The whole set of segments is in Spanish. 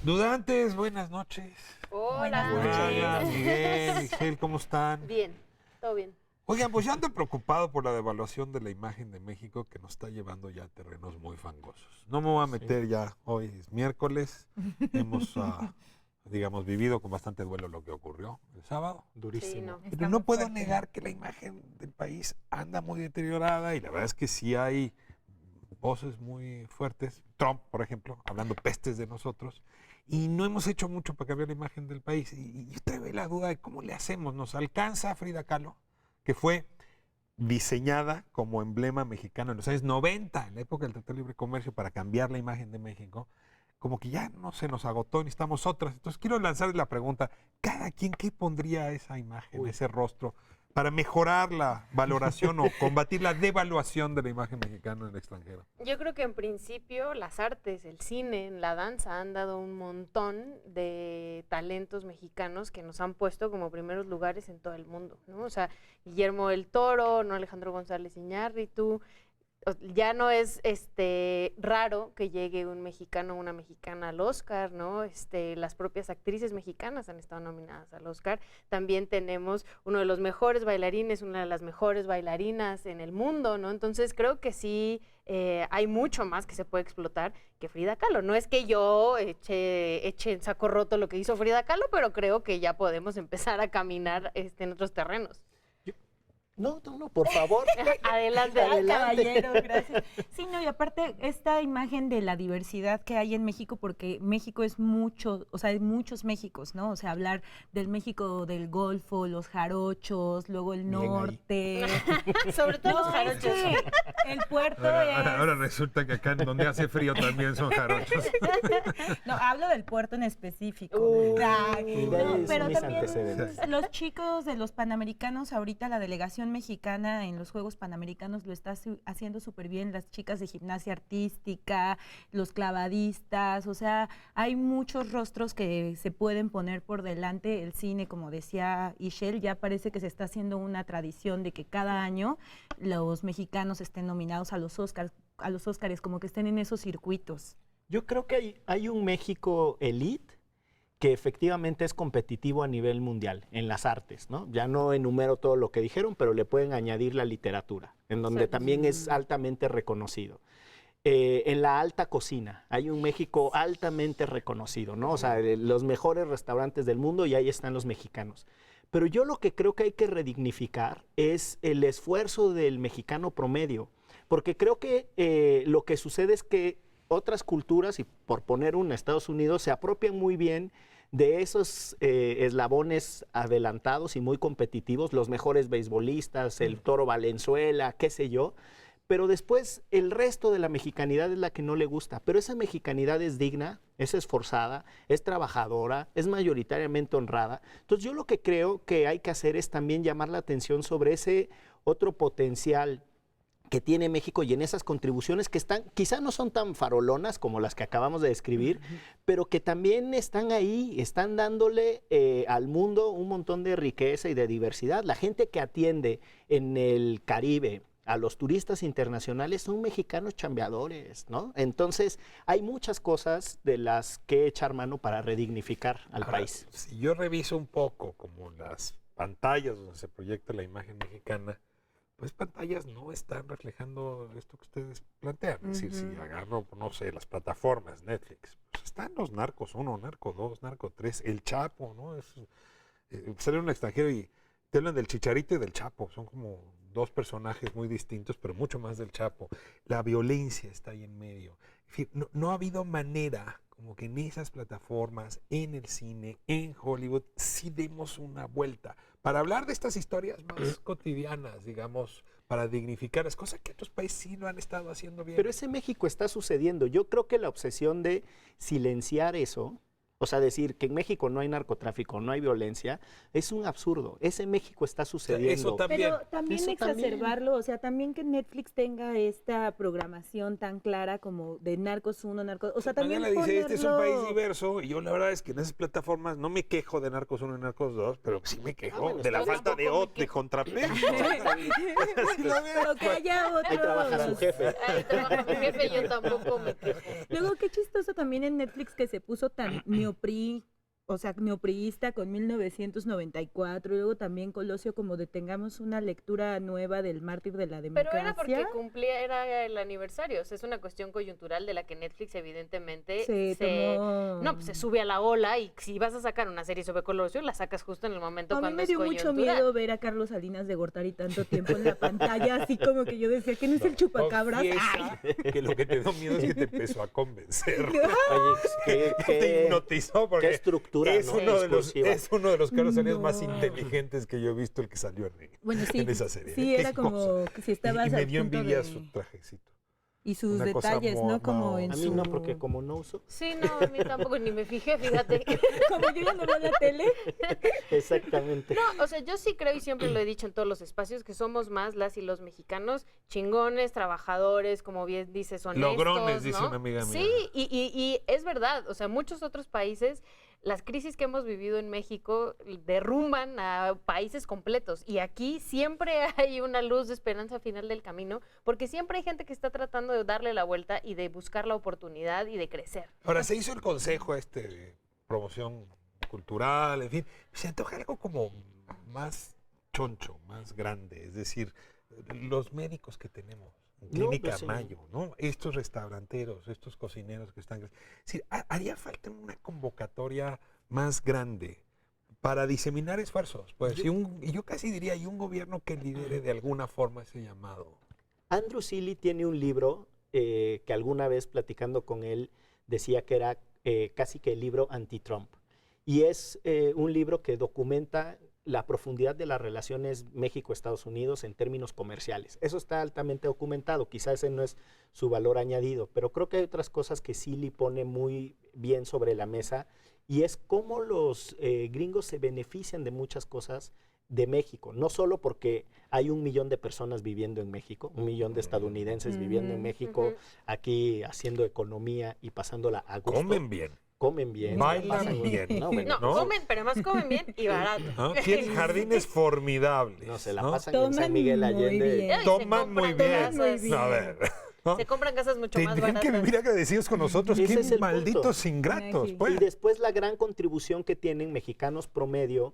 Dudantes, buenas noches. Hola. Hola, Miguel, Michelle, ¿cómo están? Bien, todo bien. Oigan, pues yo ando preocupado por la devaluación de la imagen de México que nos está llevando ya a terrenos muy fangosos. No me voy a meter ya, hoy es miércoles, hemos, digamos, vivido con bastante duelo lo que ocurrió el sábado. Durísimo. Sí, no. Pero no puedo negar que la imagen del país anda muy deteriorada y la verdad es que sí hay voces muy fuertes. Trump, por ejemplo, hablando pestes de nosotros. Y no hemos hecho mucho para cambiar la imagen del país. Y usted ve la duda de cómo le hacemos. ¿Nos alcanza Frida Kahlo, que fue diseñada como emblema mexicano en los años 90, en la época del Tratado de Libre Comercio, para cambiar la imagen de México? Como que ya no se nos agotó, necesitamos otras. Entonces quiero lanzarles la pregunta, ¿cada quien qué pondría esa imagen, ese rostro, para mejorar la valoración o combatir la devaluación de la imagen mexicana en el extranjero? Yo creo que en principio las artes, el cine, la danza han dado un montón de talentos mexicanos que nos han puesto como primeros lugares en todo el mundo, ¿no? O sea, Guillermo del Toro, ¿no? Alejandro González Iñárritu. Ya no es raro que llegue un mexicano o una mexicana al Oscar, ¿no? Las propias actrices mexicanas han estado nominadas al Oscar. También tenemos uno de los mejores bailarines, una de las mejores bailarinas en el mundo, ¿no? Entonces creo que sí hay mucho más que se puede explotar que Frida Kahlo. No es que yo eche en saco roto lo que hizo Frida Kahlo, pero creo que ya podemos empezar a caminar en otros terrenos. No, por favor. Adelante. Caballero, gracias. Sí, no, y aparte esta imagen de la diversidad que hay en México, porque México es mucho, o sea, hay muchos Méxicos, ¿no? O sea, hablar del México del Golfo, los jarochos, luego el norte. Sobre todo los jarochos. El puerto ahora resulta que acá en donde hace frío también son jarochos. No, hablo del puerto en específico. Pero también los chicos de los Panamericanos, ahorita la delegación mexicana en los Juegos Panamericanos lo está haciendo súper bien, las chicas de gimnasia artística, los clavadistas, o sea, hay muchos rostros que se pueden poner por delante. El cine, como decía Ishel, ya parece que se está haciendo una tradición de que cada año los mexicanos estén nominados a los Óscares, como que estén en esos circuitos. Yo creo que hay un México elite que efectivamente es competitivo a nivel mundial en las artes, ¿no? Ya no enumero todo lo que dijeron, pero le pueden añadir la literatura, en donde también es altamente reconocido. En la alta cocina, hay un México altamente reconocido, ¿no? O sea, los mejores restaurantes del mundo y ahí están los mexicanos. Pero yo lo que creo que hay que redignificar es el esfuerzo del mexicano promedio, porque creo que lo que sucede es que otras culturas, y por poner una, Estados Unidos, se apropian muy bien de esos eslabones adelantados y muy competitivos, los mejores beisbolistas, el Toro Valenzuela, qué sé yo, pero después el resto de la mexicanidad es la que no le gusta, pero esa mexicanidad es digna, es esforzada, es trabajadora, es mayoritariamente honrada. Entonces yo lo que creo que hay que hacer es también llamar la atención sobre ese otro potencial que tiene México y en esas contribuciones que están, quizá no son tan farolonas como las que acabamos de describir, pero que también están ahí, están dándole al mundo un montón de riqueza y de diversidad. La gente que atiende en el Caribe a los turistas internacionales son mexicanos chambeadores, ¿no? Entonces, hay muchas cosas de las que echar mano para redignificar al país. Si yo reviso un poco como las pantallas donde se proyecta la imagen mexicana, pues pantallas no están reflejando esto que ustedes plantean. Es decir, si agarro, no sé, las plataformas, Netflix, pues están los Narcos 1, Narco 2, Narco 3, El Chapo, ¿no? Sale un extranjero y te hablan del Chicharito y del Chapo. Son como dos personajes muy distintos, pero mucho más del Chapo. La violencia está ahí en medio. En fin, no ha habido manera como que en esas plataformas, en el cine, en Hollywood, sí demos una vuelta para hablar de estas historias más cotidianas, digamos, para dignificar las cosas que otros países sí lo han estado haciendo bien. Pero ese México está sucediendo. Yo creo que la obsesión de silenciar eso, o sea, decir que en México no hay narcotráfico, no hay violencia, es un absurdo. Ese México está sucediendo. Eso también. Pero también Eso exacerbarlo, o sea, también que Netflix tenga esta programación tan clara como de Narcos 1, Narcos... O sea, también Mañana dice, este es un país ponerlo... diverso, y yo la verdad es que en esas plataformas no me quejo de Narcos 1 y Narcos 2, pero sí me quejo bueno, de la está falta de contrapeso. Así lo veo. Pero que haya otros... Ahí trabaja su jefe. Ahí trabaja mi jefe, yo tampoco me quejo. Luego, qué chistoso también en Netflix que se puso tan neopriista con 1994, y luego también Colosio como de tengamos una lectura nueva del mártir de la democracia. Pero era porque era el aniversario, o sea, es una cuestión coyuntural de la que Netflix evidentemente se sube a la ola, y si vas a sacar una serie sobre Colosio, la sacas justo en el momento cuando es coyuntural. A mí me dio mucho miedo ver a Carlos Salinas de Gortari tanto tiempo en la pantalla, así como que yo decía que no es el chupacabras. Que lo que te dio miedo es que te empezó a convencer. Oye, te hipnotizó porque qué estructura, es, ¿no? uno de los Carlos Salinas más inteligentes que yo he visto, el que salió en esa serie. Sí, era como que si estabas y me al dio punto envidia de... su trajecito. Y sus Una cosa detalles, ¿no? Como en A mí su... no, porque como no uso. Sí, no, a mí tampoco ni me fijé, fíjate. Como yo ya no veo la tele. Exactamente. No, o sea, yo sí creo, y siempre lo he dicho en todos los espacios, que somos más las y los mexicanos chingones, trabajadores, como bien dices, honestos, Logrones, ¿no? dice una amiga mía. Sí, y es verdad, o sea, muchos otros países, las crisis que hemos vivido en México derrumban a países completos, y aquí siempre hay una luz de esperanza al final del camino, porque siempre hay gente que está tratando de darle la vuelta y de buscar la oportunidad y de crecer. Ahora, se hizo el consejo de promoción cultural, en fin. Se antoja algo como más choncho, más grande. Es decir, los médicos que tenemos en Clínica pues sí. Mayo, ¿no? Estos restauranteros, estos cocineros que están... Es decir, haría falta una convocatoria más grande para diseminar esfuerzos. Pues, y yo casi diría, y un gobierno que lidere de alguna forma ese llamado. Andrew Seeley tiene un libro que alguna vez platicando con él decía que era casi que el libro anti-Trump. Y es un libro que documenta la profundidad de las relaciones México-Estados Unidos en términos comerciales. Eso está altamente documentado, quizás ese no es su valor añadido, pero creo que hay otras cosas que Seeley pone muy bien sobre la mesa, y es cómo los gringos se benefician de muchas cosas de México, no solo porque hay 1 millón de personas viviendo en México, 1 millón de estadounidenses viviendo en México, aquí haciendo economía y pasándola a gusto. Comen bien, bailan bien. No, comen, pero además comen bien y barato. ¿No? Tienen jardines formidables. No, se la ¿no? pasan en San Miguel Allende. Toman muy bien. No, a ver. ¿No? Se compran casas mucho más Tendrían baratas. que vivir agradecidos con nosotros. Ese Qué es el malditos punto. ingratos, pues. Y después la gran contribución que tienen mexicanos promedio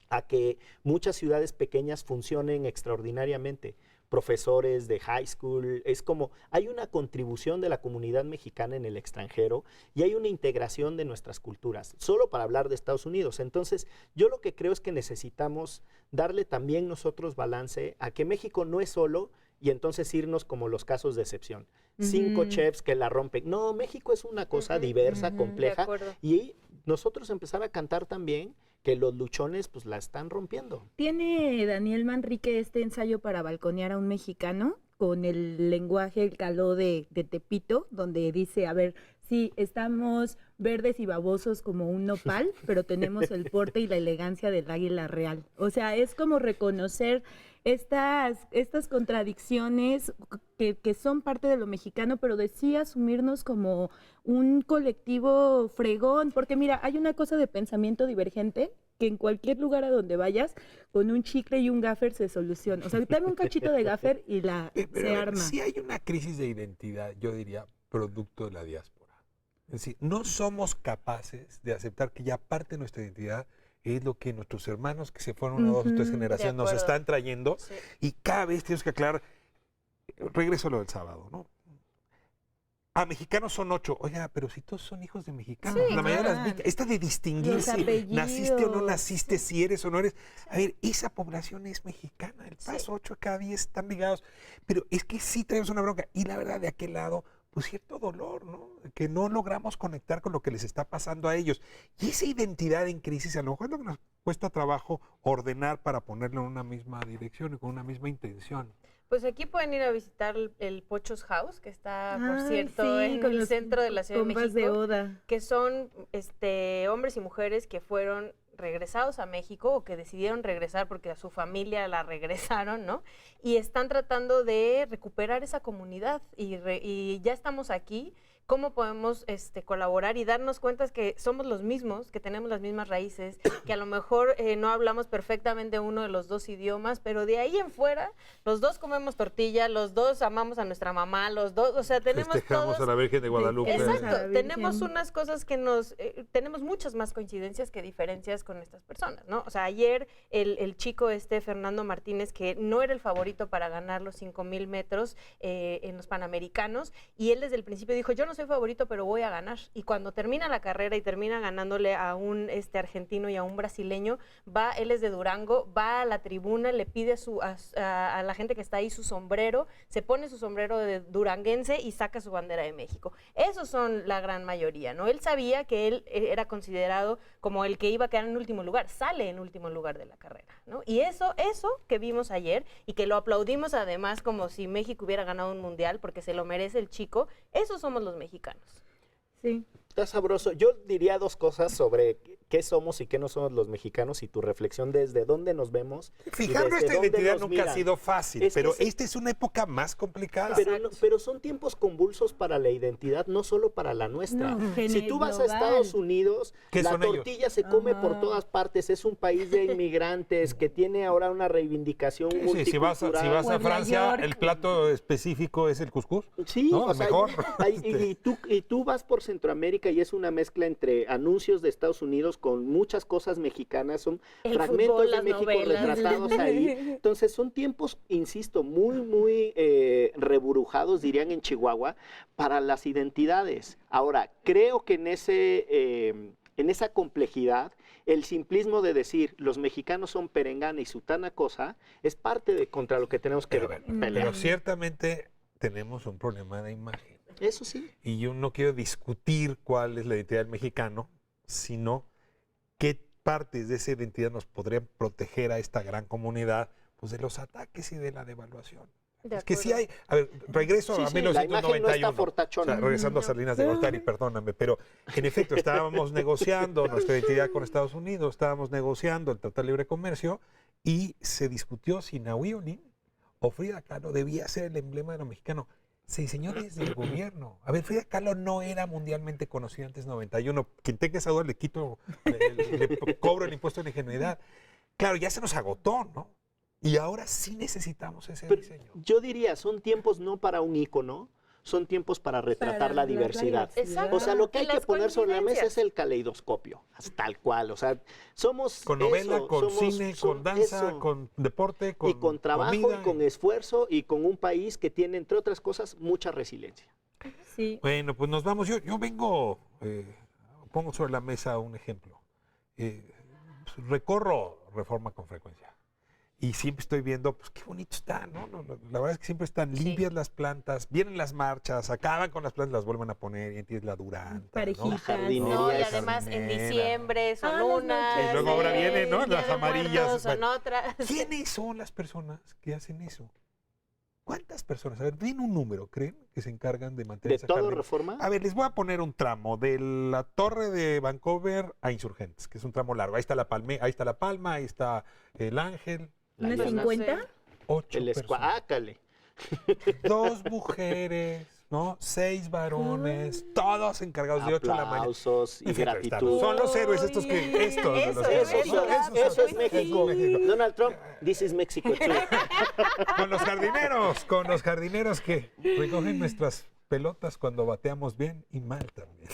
a que muchas ciudades pequeñas funcionen extraordinariamente. Profesores de high school, es como, hay una contribución de la comunidad mexicana en el extranjero y hay una integración de nuestras culturas, solo para hablar de Estados Unidos. Entonces, yo lo que creo es que necesitamos darle también nosotros balance a que México no es solo, y entonces irnos como los casos de excepción. 5 chefs que la rompen. No, México es una cosa diversa, compleja, y nosotros empezar a cantar también que los luchones pues la están rompiendo. Tiene Daniel Manrique este ensayo para balconear a un mexicano con el lenguaje, el caló de Tepito, donde dice, a ver, sí, estamos verdes y babosos como un nopal, pero tenemos el porte y la elegancia del águila real. O sea, es como reconocer estas contradicciones que son parte de lo mexicano, pero de sí asumirnos como un colectivo fregón, porque mira, hay una cosa de pensamiento divergente que en cualquier lugar a donde vayas, con un chicle y un gaffer se soluciona. O sea, dame un cachito de gaffer y se arma. Sí hay una crisis de identidad, yo diría, producto de la diáspora. Es decir, no somos capaces de aceptar que ya parte de nuestra identidad es lo que nuestros hermanos que se fueron 1, 2 o 3 generaciones nos están trayendo, y cada vez tenemos que aclarar, regreso a lo del sábado, ¿no? A mexicanos son 8. Oiga, pero si todos son hijos de mexicanos. Sí, la mayoría de las víctimas. Esta de distinguirse, naciste o no naciste, si eres o no eres. A ver, esa población es mexicana. El Paso 8 cada 10 están ligados. Pero es que sí tenemos una bronca. Y la verdad, de aquel lado, pues cierto dolor, ¿no? Que no logramos conectar con lo que les está pasando a ellos. Y esa identidad en crisis, a lo mejor es lo que nos cuesta trabajo ordenar para ponerlo en una misma dirección y con una misma intención. Pues aquí pueden ir a visitar el Pochos House, que está, por cierto, en con el los centro de la Ciudad de México. de Oda. Que son hombres y mujeres que fueron regresados a México o que decidieron regresar porque a su familia la regresaron, ¿no? Y están tratando de recuperar esa comunidad y ya estamos aquí cómo podemos colaborar y darnos cuenta que somos los mismos, que tenemos las mismas raíces, que a lo mejor no hablamos perfectamente uno de los dos idiomas, pero de ahí en fuera, los dos comemos tortilla, los dos amamos a nuestra mamá, los dos, o sea, tenemos Festejamos todos... a la Virgen de Guadalupe. Exacto, tenemos unas cosas que tenemos muchas más coincidencias que diferencias con estas personas, ¿no? O sea, ayer el chico Fernando Martínez, que no era el favorito para ganar los 5,000 metros en los Panamericanos, y él desde el principio dijo, yo no soy favorito, pero voy a ganar. Y cuando termina la carrera y termina ganándole a un argentino y a un brasileño, él es de Durango, va a la tribuna, le pide a la gente que está ahí su sombrero, se pone su sombrero de duranguense y saca su bandera de México. Esos son la gran mayoría, ¿no? Él sabía que él era considerado como el que iba a quedar en último lugar, sale en último lugar de la carrera, ¿no? Y eso que vimos ayer y que lo aplaudimos además como si México hubiera ganado un mundial porque se lo merece el chico, esos somos los mexicanos. Sí. Está sabroso. Yo diría dos cosas sobre qué somos y qué no somos los mexicanos y tu reflexión desde dónde nos vemos. Fijar nuestra identidad nunca ha sido fácil, pero sí. esta es una época más complicada. Pero son tiempos convulsos para la identidad, no solo para la nuestra. No, si tú vas a Estados Unidos, la tortilla se come por todas partes. Es un país de inmigrantes que tiene ahora una reivindicación multicultural. Sí, si vas a Francia, York. el plato específico es el cuscús. Sí, ¿no? o sea, mejor. y tú vas por Centroamérica y es una mezcla entre anuncios de Estados Unidos con muchas cosas mexicanas, son El fragmentos fútbol, de las México novelas. retratados ahí. Entonces son tiempos, insisto, muy reburujados, dirían en Chihuahua, para las identidades. Ahora, creo que en esa complejidad, el simplismo de decir los mexicanos son perengana y sutana cosa, es parte de contra lo que tenemos que pelear. Pero ciertamente tenemos un problema de imagen. Eso sí. Y yo no quiero discutir cuál es la identidad del mexicano, sino qué partes de esa identidad nos podrían proteger a esta gran comunidad pues de los ataques y de la devaluación. Es que sí hay, a ver, regreso a 1991, la imagen no está fortachona. o sea, regresando a Salinas de Gortari, perdóname, pero en efecto estábamos negociando nuestra identidad con Estados Unidos, estábamos negociando el Tratado de Libre Comercio y se discutió si Nahui Olin o Frida Kahlo debía ser el emblema de lo mexicano. Se diseñó desde el gobierno. A ver, Frida Kahlo no era mundialmente conocida antes de 91. Quien tenga esa duda le cobro el impuesto de ingenuidad. Claro, ya se nos agotó, ¿no? Y ahora sí necesitamos ese diseño. Yo diría, son tiempos no para un ícono, son tiempos para retratar la diversidad. Exacto. O sea, lo que hay que Las poner sobre la mesa coincidencias. es el caleidoscopio, tal cual. O sea, somos Con novela, eso, con somos- cine, som- con danza, eso. con deporte, con y con trabajo comida. y con esfuerzo y con un país que tiene, entre otras cosas, mucha resiliencia. Sí. Bueno, pues nos vamos. Yo vengo, pongo sobre la mesa un ejemplo. Recorro Reforma con frecuencia. Y siempre estoy viendo, pues qué bonito está, ¿no? La verdad es que siempre están limpias las plantas, vienen las marchas, acaban con las plantas, las vuelven a poner y tienes la duranta, Parejitas. ¿no? La jardinería No, y es además en jardinera. diciembre son Ah, las unas. noches. Y luego ahora vienen, ¿no? Día Las de amarillas. Muertos son Bueno, otras. ¿quiénes son las personas que hacen eso? ¿Cuántas personas? A ver, den un número, ¿creen? Que se encargan de mantener ¿De esa todo jardín? Reforma? A ver, les voy a poner un tramo de la Torre de Vancouver a Insurgentes, que es un tramo largo. Ahí está la Palma, ahí está el Ángel. ¿Unas Pues no 50? sé. 8 El personas. escuácale. 2 mujeres, ¿no? 6 varones, todos encargados de 8 de la mañana. Aplausos y En fin, gratitud. son los héroes estos que... Estos, de los Eso, héroes, ¿no? Eso es son- México. México. Donald Trump, this is Mexico too. Con los jardineros que recogen nuestras pelotas cuando bateamos bien y mal también.